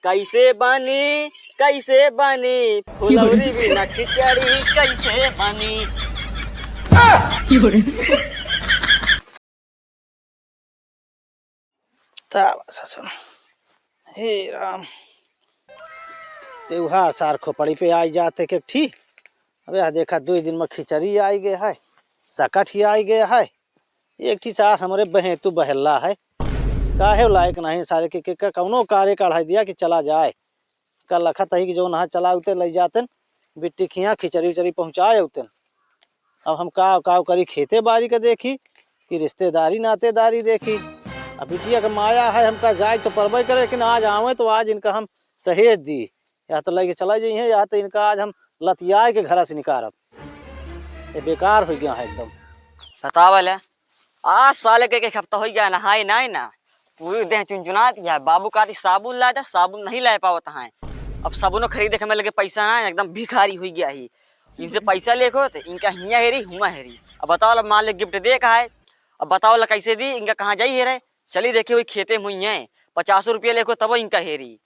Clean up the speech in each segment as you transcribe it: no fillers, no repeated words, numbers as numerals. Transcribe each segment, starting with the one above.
कैसे बनी फुलौरी बिना खिचड़ी कैसे बनी। हे राम, त्योहार सार खोपड़ी पे आई जाते के ठीक। अबे यहाँ देखा 2 दिन में खिचड़ी आई गए है, सकट ही आई गया है। एक ठी सार हमारे बहेतु बहल्ला है, काहे लायक नहीं सारे के कौनो कार्य कढ़ाई दिया कि चला जाए। कल लखत ही कि जो नहा चला उते ले जाते बिट्टी खिया खिचड़ी उचड़ी पहुँचाए उतन। अब हम का करी, खेते बाड़ी का देखी कि रिश्तेदारी नातेदारी देखी। अब बिटिया का माया है, हमका जाए तो परबे करे, लेकिन आज आवे तो आज इनका हम सहेज दी। या तो लेके चला जाइए या तो इनका आज हम लतिया के घर से निकारब। ये बेकार हो गया है एकदम। बतावल है आज साले के हफ्ता हो गया नहाए नहीं ना, पूरी देह चुनचुना दिया। बाबू का साबुन लाया था, साबुन नहीं ला पावत है। अब साबुन खरीदे के लगे पैसा ना, एकदम भिखारी हो गया ही। इनसे पैसा लेको तो इनका हिया हेरी हुआ हेरी। अब बताओ मान ले गिफ्ट दे का है, अब बताओ ला कैसे दी, इनका कहाँ जाई हेरे। चली देखे हुई खेते मुई है 50 रुपया लेको तब इनका हेरी।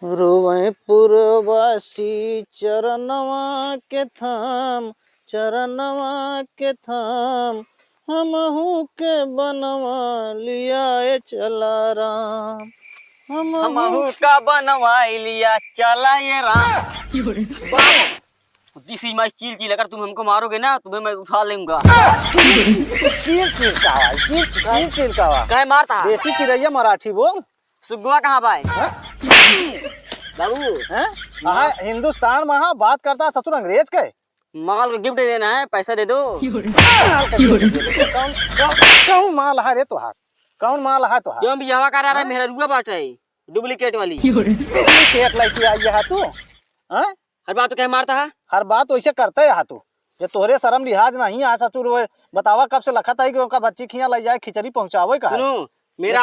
रोवे पुरवासी चरणवा के थाम, चरणवा के थाम, हमहू के बनवा लिया चला राम। हमहू का बनवाई लिया चला ये राम। इसी मैं चील चील अगर तुम हमको मारोगे ना तुम्हें मैं उठा लूंगा। चील कहे मारता देसी चिड़ैया मराठी बोल। सुगुआ कहाँ भाई बाबू है हिंदुस्तान में बात करता ससुर अंग्रेज के। माल को गिफ्ट देना है, पैसा दे दो। कौन माल है रे तुहार, कौन माल है तुहार? जो भी हवा कर रहा है मेरा रुआ बाटे डुप्लीकेट वाली। डुप्लीकेट लेके आई है तू? हर बात तो कहे मारता है, हर बात वैसे करते है तू। ये तोहरे शर्म लिहाज नहीं आ ससुर। बतावा कब से लखत है कि उनका बच्ची खिया ले जाए खिचड़ी पहुंचावे का। सुनो मेरा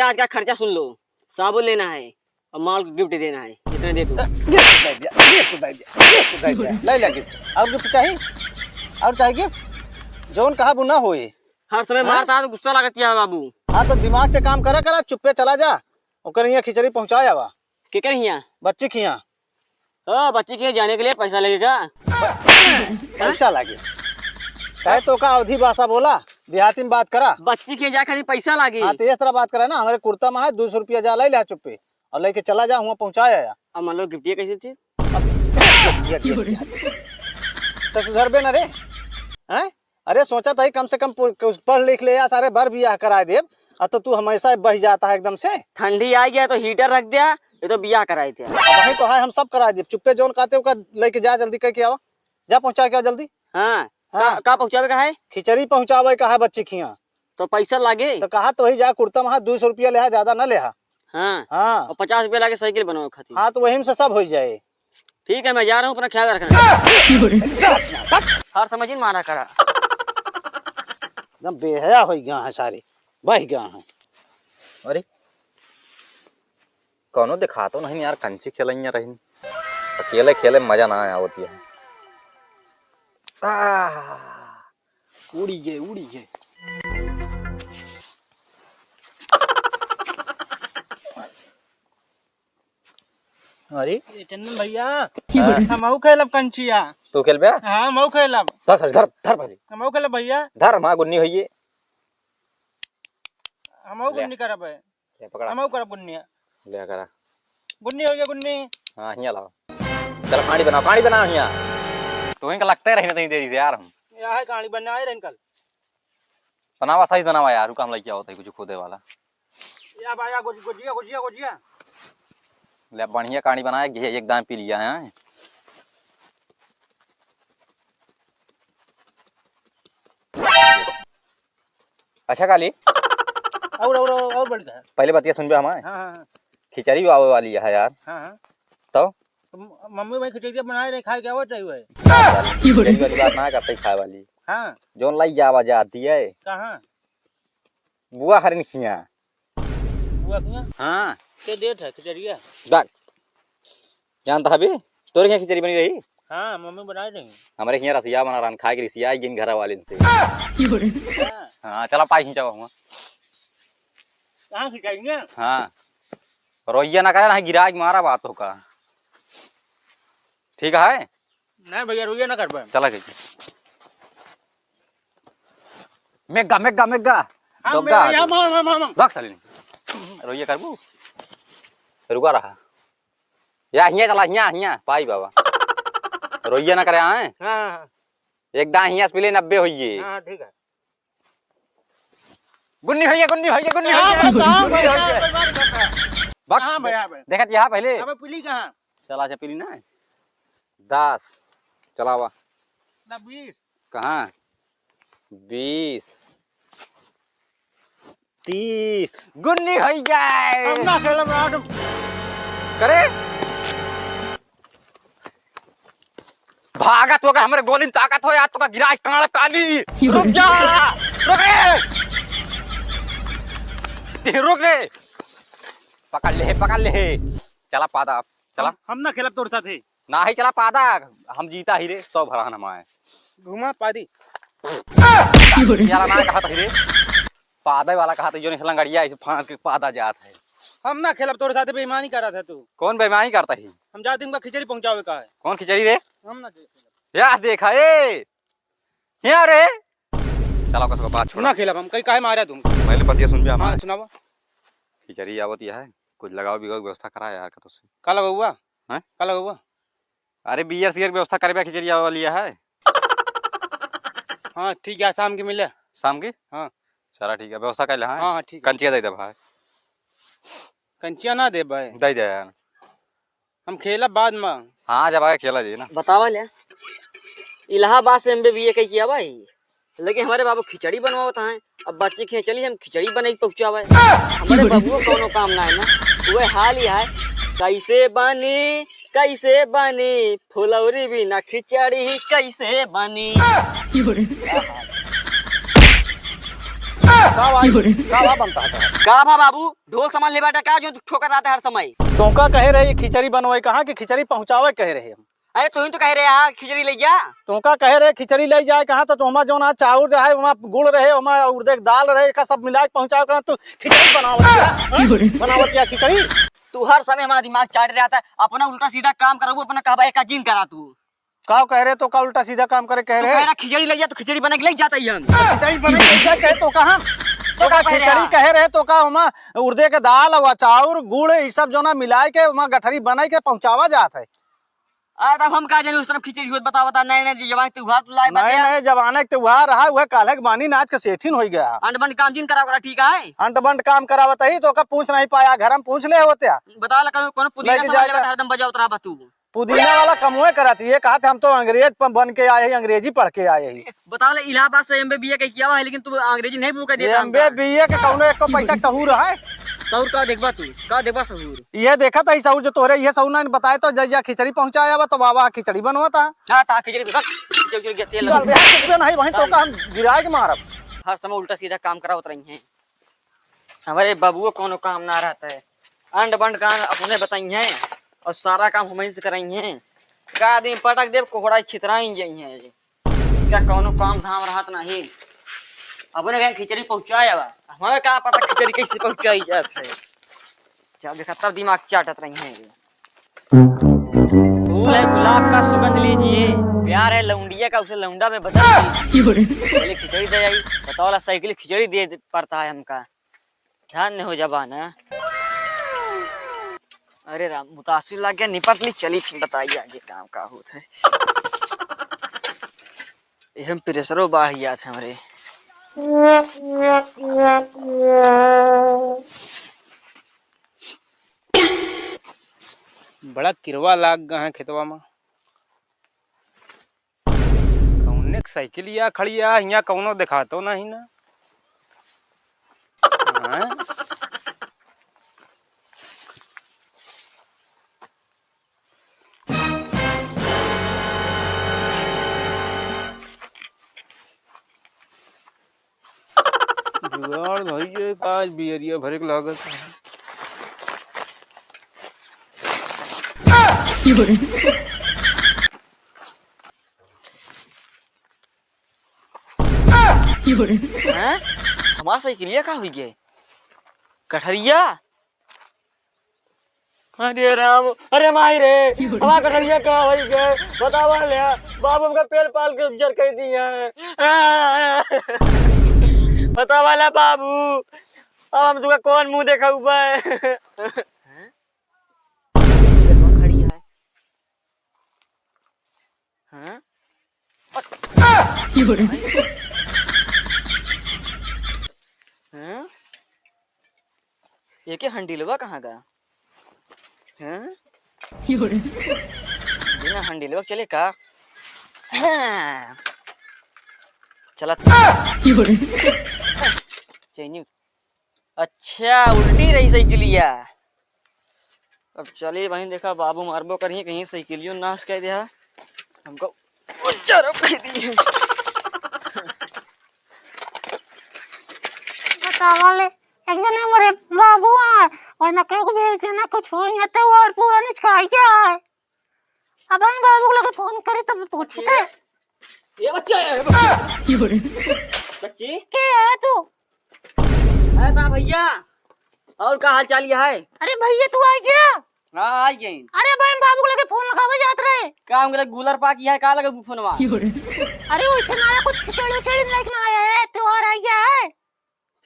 आज का खर्चा सुन लो। साबुन लेना है और माल को गिफ्ट देना है, इतना दे दो। गिफ्ट दे दिया ले ले गिफ्ट। और गिफ्ट चाहिए? और चाहिए गिफ्ट? जोन कहा बुना होए हर समय मारता है तो गुस्सा लगती है बाबू। हाँ तो दिमाग से काम करा चुप्पे चला जा। ओकर यहाँ खिचड़ी पहुंचाया वा के कर हिया बच्ची खिया। बच्ची के जाने के लिए पैसा लगेगा। पैसा लगे कहे तो का अवधि भाषा बोला, देहाती में बात करा। बच्ची के जा खाली पैसा लगे। हाँ तो इस तरह बात करा ना। हमारे कुर्ता में है 200 रुपया जा ले ले चुप्पे और लेके चला जा, वहाँ पहुँचाया। अब मान लो गिफ्ट कैसे थी तो सुधरबे न रे हैं? अरे सोचा था कम से कम पढ़ लिख ले या सारे बार बियाह करा दे। तो तू हमेशा बह जाता है एकदम से। ठंडी आ गया तो हीटर रख दिया, ये तो बियाह कराए थे। वही तो है, हम सब करा दे। चुप्पे जोन कहते हो लेके जा जल्दी कह के आवा, जा पहुँचा के जल्दी। हाँ का पहुँचावे का है? खिचड़ी पहुँचावे का है बच्ची खिया। तो पैसा लागे तो कहा तो वही जा कुर्ता में 200 रुपया ले, ज्यादा न ले। हाँ और 50 रुपया लागे साइकिल बनाओ खाती। हाँ तो वही से सब हो जाए। ठीक है मैं जा रहा हूँ, अपना ख्याल रखना। हर समझ मारा करा एकदम बेहया हो गया है, सारे बह गया है। अरे कौनो दिखा तो नहीं यार, कंची खेल रही अकेले खेले मजा ना आया होती है। उड़ी गए। अरे चंदन भैया हम खेलब कंचिया। तू खेल बे? हाँ मऊ खेलब। धर धर धर भाई, हम खेलब भैया। धर माँ गुन्नी होइए। हम गुन्नी करब है, ले पकड़ा, हम करब गुन्नी। ले करा गुन्नी हो गया गुन्नी। हाँ हिया लाओ, चल कहानी बनाओ हिया। तो इनका लगता है रहने नहीं देरी से यार। हम यह है कहानी बनने आए कल। बनावा साइज बनावा यार, रुका हम लग क्या होता है कुछ खोदे वाला। या भाई गुजिया ले बढ़िया कहानी बनाया, घी एक दाम पी लिया है। अच्छा काली और बढ़ता है। पहले बतिया सुन बे हमारे। हाँ खिचड़ी आवे वाली है यार। हाँ तो मम्मी भाई खिचड़ी बनाए रहे, खाए क्या वो चाहिए। खिचड़ी वाली बात ना करते खाए वाली। हाँ जोन लाई जावा जाती है कहाँ बुआ हरिन खिया। बुआ किया हाँ के डेट है खिचड़िया। जानता है तोरे यहाँ खिचड़ी बनी रही? हाँ मम्मी बनाए रही। हमारे यहाँ रसिया बना रहा, खा के रसिया गिन घर वाले से। हाँ चला पाई खींचा हुआ। कहाँ खिंचाएंगे? हाँ रोइया ना करे ना गिराज मारा बात होगा। ठीक है नहीं भैया रोइए ना कर पाए। चला गई मेगा मेगा मेगा दोगा रख साली रोइया करबू रुका रहा या हिया चला हिया पाई बाबा रोइया ना करे आए हाँ एकदम हिया से पहले 90 होइए। हाँ ठीक है। गुन्नी होइए बक हाँ भैया भाई। देखत यहाँ पहले अबे पुली कहाँ? चला जा पीली ना 10 चलावा ना 20 कहाँ 20 30 गुन्नी हो जाए हम ना खेला बना तुम। करे भागा तो का हमारे गोली में ताकत हो यार तो का गिराज कांड काली रुक जा रुक रे पकड़ ले चला पादा चला हम ना खेला तोर साथ ही। ना ही चला पादा हम जीता ही रे 100 भरान हमारे घुमा पादी। यार ना कहा था रे पादा वाला कहा था जो निकला गड़िया इसे फांस के पादा जात है। हम ना खेला तोर साथ बेईमानी कर रहा था तू। कौन बेईमानी करता ही हम जाते उनका खिचड़ी पहुंचावे का है। कौन खिचड़ी रे हम ना खेला। या देखा ए यहाँ रे चलो कसो बात छोड़ ना खेला हम कहीं काहे मारा तुम। पहले पतिया सुन भी हाँ हमारे सुनावा। खिचड़ी आवत है कुछ लगाओ बिगाओ की व्यवस्था करा यार का तो से का लगा हुआ? हैं? का लगा हुआ? अरे बियर सियर की व्यवस्था करे खिचड़ी वाली है हाँ ठीक है शाम के मिले। शाम की हाँ चला ठीक है व्यवस्था कर ले हाँ हाँ ठीक है। कंचिया दे दे भाई कंचिया ना दे भाई दे दे यार हम खेला बाद में। हाँ जब आए खेला जी ना बतावा ले इलाहाबाद से MBBA कही किया भाई लेकिन हमारे बाबू खिचड़ी बनवावत हैं। अब बच्चे खे चली हम खिचड़ी बनाई पहुंचावे हमारे बाबू कोनो काम ना है ना वह हाल ही है कैसे बनी फुलौरी बिना खिचड़ी कैसे बनी। का बनता है का भा बाबू ढोल सामान ले बैठा का जो ठोकर आता है हर समय। तुमका कहे रहे खिचड़ी बनवाई कहाँ की खिचड़ी पहुँचावे कहे रहे हम। अरे तू ही तो कह रहे यहाँ खिचड़ी ले जा। तुमका कहे रहे खिचड़ी ले जाए कहाँ तो हमारा जो ना चाउर रहे वहाँ गुड़ रहे हमारा उड़द दाल रहे का सब मिला के पहुँचाओ करा तू खिचड़ी बनावत या खिचड़ी। तू हर समय हमारा दिमाग चाट रहा था अपना उल्टा सीधा काम करा अपना कहवा एक जिन करा तू का कह रहे तो का उल्टा सीधा काम करे कह रहे खिचड़ी ले जा तो खिचड़ी बना के ले जाता ही हम खिचड़ी बने कहे तो कहा तो का खिचड़ी कहे रहे तो का हमा उड़दे के दाल और चाउर गुड़ ये सब जो ना मिलाए के वहाँ गठरी बनाई के पहुँचावा जात है। तब हम का जाने उस तरफ खिचड़ी होत बता नए जवान त्योहार तू लाए नए जमाने के त्योहार रहा वह काले बानी नाच के सेठिन हो गया अंड काम जिन करा ठीक है अंट बंट काम करावत ही तो का पूछ नहीं पाया घर में पूछ ले होते बता ला कौन पुदीना समझ रहा हरदम बजावत रहा तू पुदीना वाला कमुए करती है कहा हम तो अंग्रेज बन के आए हैं अंग्रेजी पढ़ के आए हैं। बता ले इलाहाबाद से MBBA का किया हुआ है लेकिन तू अंग्रेजी नहीं बुक देता MBA के कौनो एक पैसा सहूर है सहूर का देखबा तू का देखबा सहूर ये देखा था सहूर जो तोरे ये सहूर ने बताए तो जैसा खिचड़ी पहुंचाया हुआ तो बाबा खिचड़ी बनवाता हां ता खिचड़ी रख तेल नहीं वहीं तो का हम गिरा के मारब हर समय उल्टा सीधा काम करा उतरही हैं हमारे बाबुओ कोनो काम ना रहता है अंड बंड काम अपने बताई हैं और सारा काम हम ही से कराई हैं का दिन पटक देव कोहड़ा छितराई जाई हैं क्या कोनो काम धाम रहत नहीं अपने कहीं खिचड़ी पहुंचाया बा हमें का पता खिचड़ी कैसे पहुंचाई जात है जब देखा तब दिमाग चाटत रही हैं फूल है गुलाब का सुगंध लीजिए प्यार है लौंडिया का उसे लौंडा में बदल दीजिए पहले खिचड़ी दे आई बताओ साइकिल खिचड़ी दे पड़ता है हमका ध्यान नहीं हो जबान है। अरे राम मुतासिर लग गया निपट ली चली फिर बताइए आगे काम का होता है। हम प्रेशरों बाढ़ गया था हमारे बड़ा किरवा लाग गया है खेतवा में कौने साइकिल या खड़ी या यहाँ कौनो दिखा तो नहीं ना जुगाड़ भाई आज बियरिया भरे के लागत हमारा साइकिलिया का हुई गए कठरिया अरे राम, अरे माई रे, हमारा कटरिया कहाँ हो गए बतावा ले। बाबू का पेड़ पाल के जर कह दिया है। बतावा ले बाबू, अब हम तुका कौन मुंह देखा हुआ है। कौन खड़ी है? हाँ? हाँ? ये क्या हंडीलवा कहाँ का? हाँ? बिना हंडीलवा चले का? हाँ। चला चैनी। अच्छा उल्टी रही साइकिलिया। अब चलिए वहीं देखा बाबू मारबो करिए कहीं साइकिलियो नाश कर दिया हमको। बतावाले एक जने मरे बाबू आए और न के को भेजे ना कुछ हो या तो और पूरा नहीं खाया है। अब हम बाबू को लगे फोन करे तब पूछते ये बच्चा है बच्ची के है तू? है ता भैया और का हाल चाल है? अरे भैया तू आ गया? हाँ आई गई। अरे भाई बाबू को लगे फोन लगावे जात रहे। का हम गूलर पाकी है का लगे फोनवा? अरे वैसे ना आया कुछ खिचड़ी उचड़ी लेके ना आया है त्योहार आ गया है।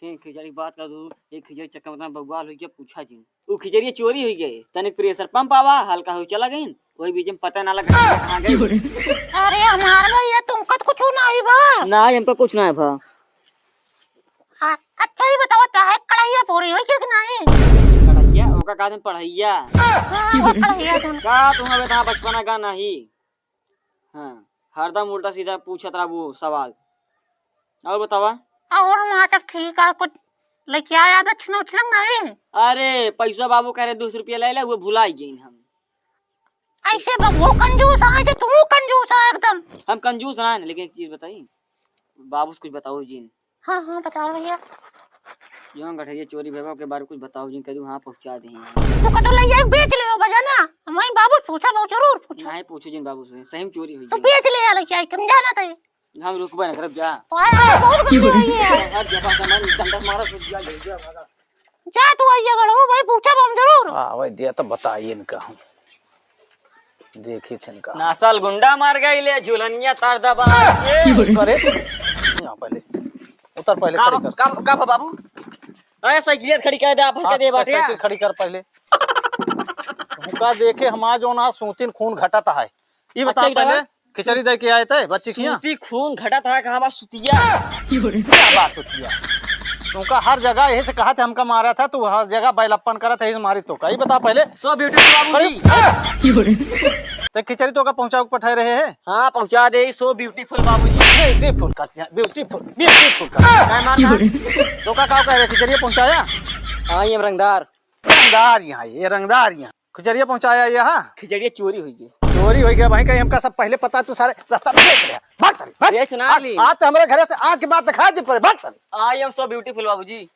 फिर खिचड़ी बात कर दू एक खिचड़ी चक्कर में बवाल हो गया पूछा जी वो खिचड़ी चोरी हो गई तनिक प्रेशर पंप आवा हल्का हो चला गई वही बीच में पता ना लगा कहां गई। अरे हमार भैया तुमका कुछ ना ही बा ना हमको कुछ ना है भा। अच्छा ही बताओ चाहे कढ़ाइया पूरी हुई कि नहीं? कढ़ैया ओका का दिन पढ़ैया कढ़ाइया तुम का तुम अबे ता बचपना का नहीं। हां हरदम उल्टा सीधा पूछत रहा वो सवाल। और बतावा और वहाँ सब ठीक है कुछ लेके आया दक्षिण उछलंग नहीं? अरे पैसा बाबू कह रहे 200 रुपया ले ले वो भुला गई हम। ऐसे वो कंजूस है ऐसे तू कंजूस है एकदम। हम कंजूस ना है लेकिन एक चीज बताई बाबू से कुछ बताओ जी। हाँ हाँ बताओ भैया। यहाँ गठरिया चोरी भेबा के बारे कुछ बताओ जी कदू हाँ पहुंचा दे। तू का तो ले जाए बेच ले हो बजाना वहीं बाबू पूछा बहुत जरूर पूछा। नहीं पूछो जी बाबू से सही में चोरी हुई तू बेच ले यार क्या कम जाना था हम रुकबा ना करब जा। बहुत गंदी है ये। हर जगह सामान डंडा मारा सुध जा ले जा भागा। जा तू आइए गड़ो भाई पूछा हम जरूर। हाँ भाई दिया तो बताइए इनका हम देखी थे इनका नासल गुंडा मार गई ले झुलनिया तार दबा करे यहाँ पहले उतर पहले खड़ी कर का बाबू अरे साइकिल खड़ी कर दे आप हर के दे बाटे साइकिल खड़ी कर पहले उनका देखे हमारा जो ना सूतिन खून घटता है ये बता अच्छा, पहले खिचड़ी दे के आए थे बच्ची की सूती खून घटा था कहां बा सुतिया क्या बात सुतिया तुमका हर जगह यही से कहा था हमका मारा था तू हर जगह बैलप्पन करा था मारी तो का ये बता पहले सो ब्यूटीफुल बाबूजी तो खिचड़ी तो का पहुंचा पठाए रहे हैं हां पहुंचा दे सो ब्यूटीफुल बाबूजी ब्यूटीफुल का ब्यूटीफुल का काय मारना तो का कह रहे खिचड़ी पहुंचाया हां ये रंगदार रंगदार यहाँ ये रंगदार यहाँ खिचड़िया पहुंचाया यहाँ खिचड़ी चोरी हुई है चोरी हो गया भाई कहीं हमका सब पहले पता तू सारे रास्ता में बेच लिया भाग चली भाग बेच ना ली आज तो हमारे घर से आग की बात दिखा दी पर भाग चली आई एम सो ब्यूटीफुल बाबूजी